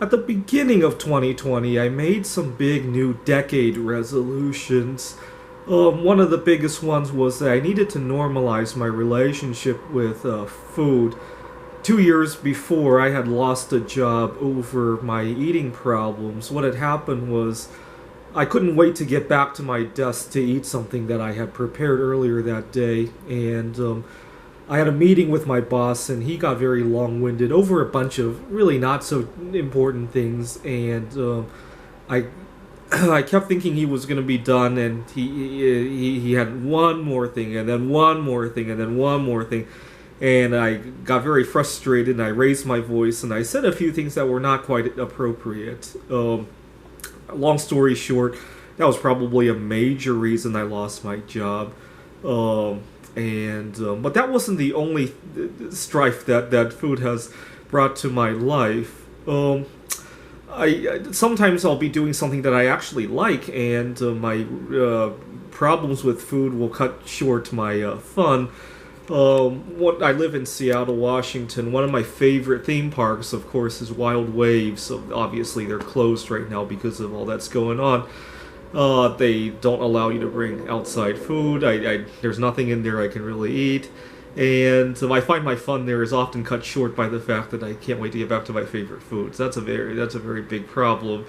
At the beginning of 2020, I made some big new decade resolutions. One of the biggest ones was that I needed to normalize my relationship with food. 2 years before, I had lost a job over my eating problems. What had happened was I couldn't wait to get back to my desk to eat something that I had prepared earlier that day, and I had a meeting with my boss, and he got very long-winded over a bunch of really not so important things, and I I kept thinking he was going to be done, and he had one more thing, and then one more thing, and then one more thing, and I got very frustrated, and I raised my voice, and I said a few things that were not quite appropriate. Long story short, that was probably a major reason I lost my job. But that wasn't the only strife that food has brought to my life. Sometimes I'll be doing something that I actually like, and my problems with food will cut short my fun. I live in Seattle, Washington. One of my favorite theme parks, of course, is Wild Waves. So obviously, they're closed right now because of all that's going on. They don't allow you to bring outside food. There's nothing in there I can really eat, and I find my fun there is often cut short by the fact that I can't wait to get back to my favorite foods. That's a very big problem.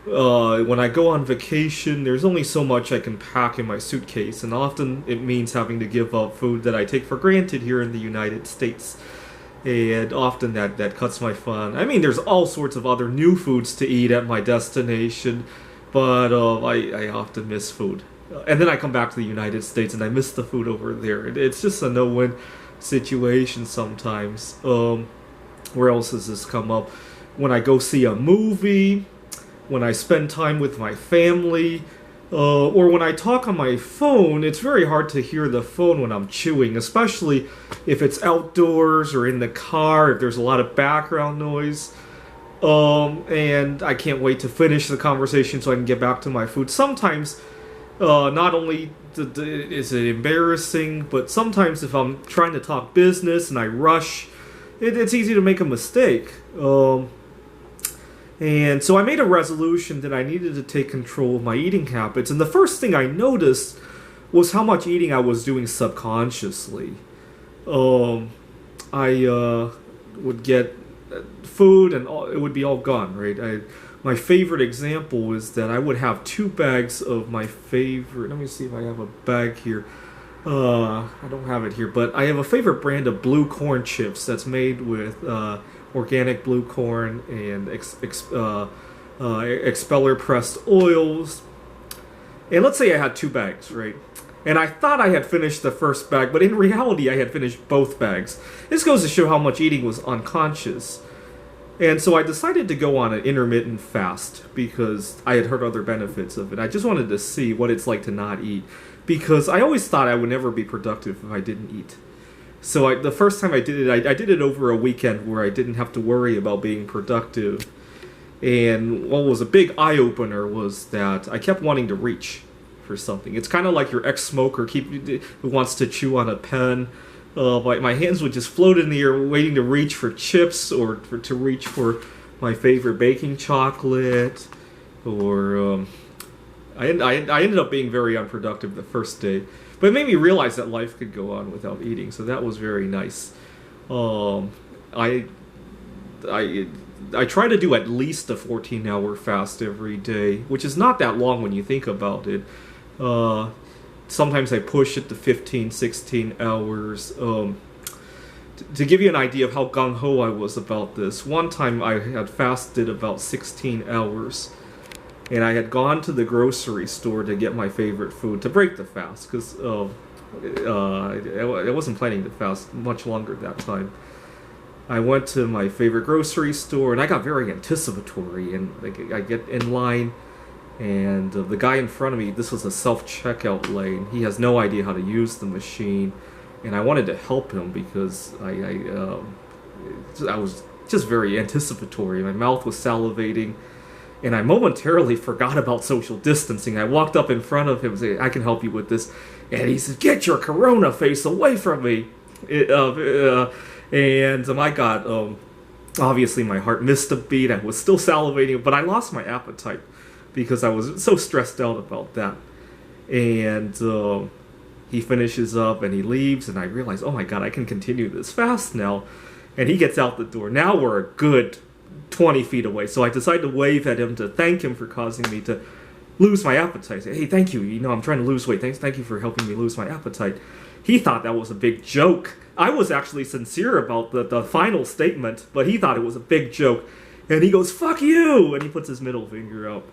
When I go on vacation, there's only so much I can pack in my suitcase, and often it means having to give up food that I take for granted here in the United States. And often that cuts my fun. I mean, there's all sorts of other new foods to eat at my destination, but I often miss food. And then I come back to the United States and I miss the food over there. It's just a no-win situation sometimes. Where else does this come up? When I go see a movie, when I spend time with my family, or when I talk on my phone, it's very hard to hear the phone when I'm chewing, especially if it's outdoors or in the car, if there's a lot of background noise. And I can't wait to finish the conversation so I can get back to my food. Sometimes, not only is it embarrassing, but sometimes if I'm trying to talk business and I rush, it's easy to make a mistake. And so I made a resolution that I needed to take control of my eating habits. And the first thing I noticed was how much eating I was doing subconsciously. I would get food and it would be all gone, right? My favorite example is that I would have 2 bags of my favorite. Let me see if I have a bag here. I don't have it here, but I have a favorite brand of blue corn chips that's made with organic blue corn and expeller pressed oils. And let's say I had 2 bags, right? And I thought I had finished the first bag, but in reality I had finished both bags. This goes to show how much eating was unconscious. And so I decided to go on an intermittent fast because I had heard other benefits of it. I just wanted to see what it's like to not eat, because I always thought I would never be productive if I didn't eat. So the first time I did it, I did it over a weekend where I didn't have to worry about being productive. And what was a big eye-opener was that I kept wanting to reach for something. It's kind of like your ex-smoker who wants to chew on a pen. My hands would just float in the air waiting to reach for chips or to reach for my favorite baking chocolate. Or I ended up being very unproductive the first day. But it made me realize that life could go on without eating, so that was very nice. I try to do at least a 14-hour fast every day, which is not that long when you think about it. Sometimes I push it to 15, 16 hours. To give you an idea of how gung-ho I was about this, one time I had fasted about 16 hours. And I had gone to the grocery store to get my favorite food to break the fast, because I wasn't planning to fast much longer that time. I went to my favorite grocery store, and I got very anticipatory, and I get in line, and the guy in front of me, this was a self-checkout lane, he has no idea how to use the machine, and I wanted to help him because I was just very anticipatory. My mouth was salivating, and I momentarily forgot about social distancing. I walked up in front of him and said, "I can help you with this." And he said, "Get your corona face away from me." I got Obviously, my heart missed a beat. I was still salivating, but I lost my appetite because I was so stressed out about that. And he finishes up and he leaves, and I realize, oh my god, I can continue this fast now. And he gets out the door. Now we're a good 20 feet away. So I decide to wave at him to thank him for causing me to lose my appetite. I say, hey, thank you. You know, I'm trying to lose weight. Thank you for helping me lose my appetite. He thought that was a big joke. I was actually sincere about the final statement, but he thought it was a big joke. And he goes, fuck you! And he puts his middle finger up.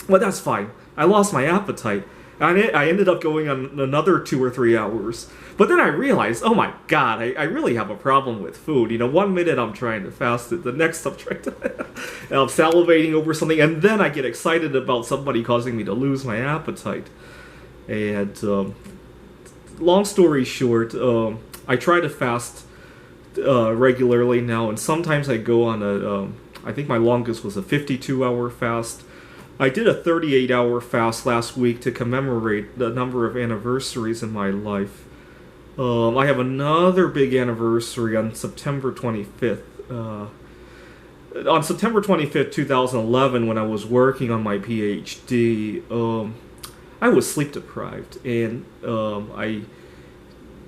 Well, that's fine. I lost my appetite. I ended up going on another 2 or 3 hours. But then I realized, oh my god, I really have a problem with food. You know, 1 minute I'm trying to fast it, the next I'm trying to... I'm salivating over something, and then I get excited about somebody causing me to lose my appetite. And, long story short, I try to fast regularly now, and sometimes I go on a... I think my longest was a 52-hour fast. I did a 38-hour fast last week to commemorate the number of anniversaries in my life. I have another big anniversary on September 25th. On September 25th, 2011, when I was working on my PhD, I was sleep deprived, and I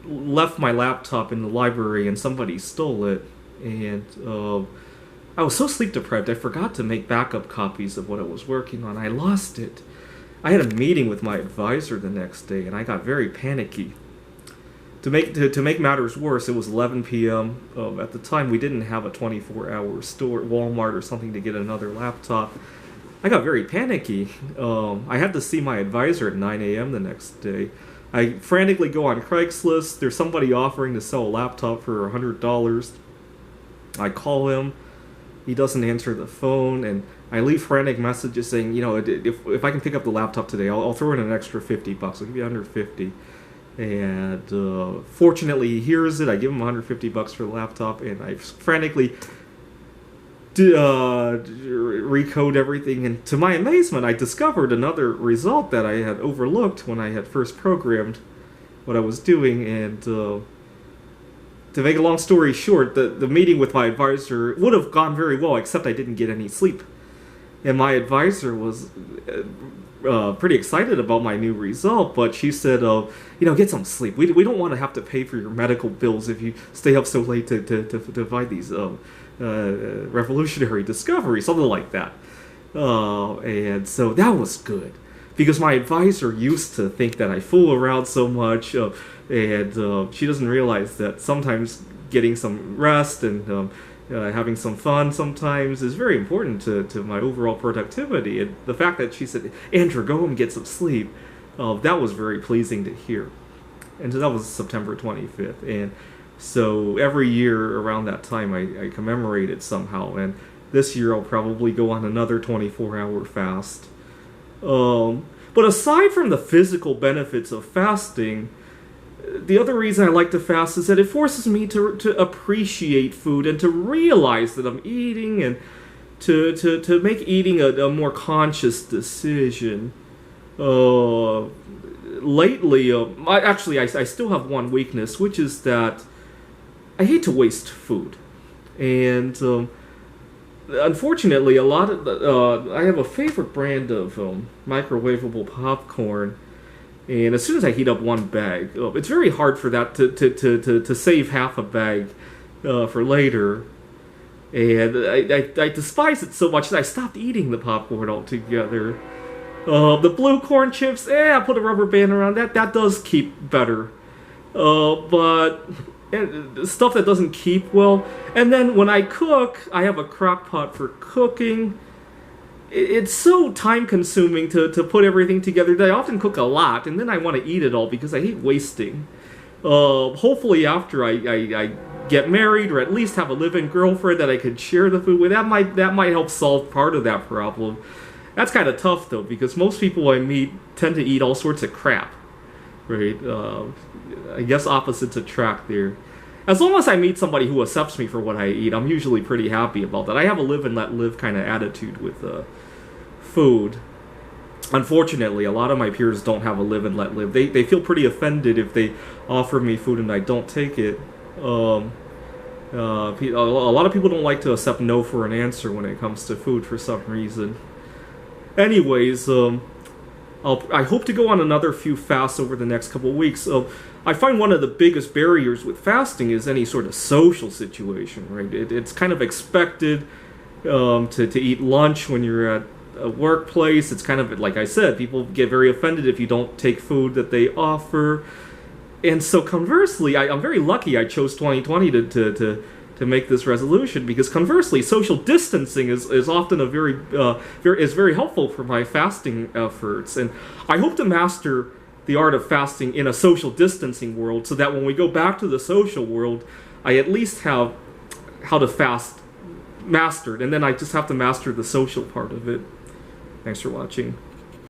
left my laptop in the library and somebody stole it, and I was so sleep deprived I forgot to make backup copies of what I was working on. I lost it. I had a meeting with my advisor the next day, and I got very panicky. To make matters worse, it was 11 p.m. At the time, we didn't have a 24-hour store at Walmart or something to get another laptop. I got very panicky. I had to see my advisor at 9 a.m. the next day. I frantically go on Craigslist. There's somebody offering to sell a laptop for $100. I call him. He doesn't answer the phone, and I leave frantic messages saying, you know, if I can pick up the laptop today, I'll throw in an extra $50. I'll give you $150. And fortunately, he hears it. I give him $150 for the laptop, and I frantically recode everything. And to my amazement, I discovered another result that I had overlooked when I had first programmed what I was doing. And to make a long story short, the meeting with my advisor would have gone very well, except I didn't get any sleep. And my advisor was pretty excited about my new result, but she said, you know, get some sleep. We don't want to have to pay for your medical bills if you stay up so late to provide these revolutionary discoveries, something like that. And so that was good, because my advisor used to think that I fool around so much, and she doesn't realize that sometimes getting some rest and having some fun sometimes is very important to my overall productivity. And the fact that she said, Andrew, go home and get some sleep, that was very pleasing to hear. And so that was September 25th. And so every year around that time, I commemorate it somehow. And this year I'll probably go on another 24-hour fast. But aside from the physical benefits of fasting, the other reason I like to fast is that it forces me to appreciate food and to realize that I'm eating, and to make eating a more conscious decision. Lately, I still have one weakness, which is that I hate to waste food. And unfortunately, I have a favorite brand of microwavable popcorn. And as soon as I heat up one bag, it's very hard for that to save half a bag for later. And I despise it so much that I stopped eating the popcorn altogether. The blue corn chips, I put a rubber band around that. That does keep better. But stuff that doesn't keep well. And then when I cook, I have a crock pot for cooking. It's so time-consuming to put everything together that I often cook a lot, and then I want to eat it all because I hate wasting. Hopefully after I get married, or at least have a live-in girlfriend that I could share the food with, that might help solve part of that problem. That's kind of tough, though, because most people I meet tend to eat all sorts of crap, right? I guess opposites attract there. As long as I meet somebody who accepts me for what I eat, I'm usually pretty happy about that. I have a live and let live kind of attitude with food. Unfortunately, a lot of my peers don't have a live and let live. They feel pretty offended if they offer me food and I don't take it. A lot of people don't like to accept no for an answer when it comes to food for some reason. Anyways, I hope to go on another few fasts over the next couple of weeks. I find one of the biggest barriers with fasting is any sort of social situation, right? It's kind of expected to eat lunch when you're at a workplace. It's kind of, like I said, people get very offended if you don't take food that they offer. And so conversely, I'm very lucky I chose 2020 to make this resolution, because conversely, social distancing is often a very helpful for my fasting efforts. And I hope to master the art of fasting in a social distancing world, so that when we go back to the social world, I at least have how to fast mastered, and then I just have to master the social part of it. Thanks for watching.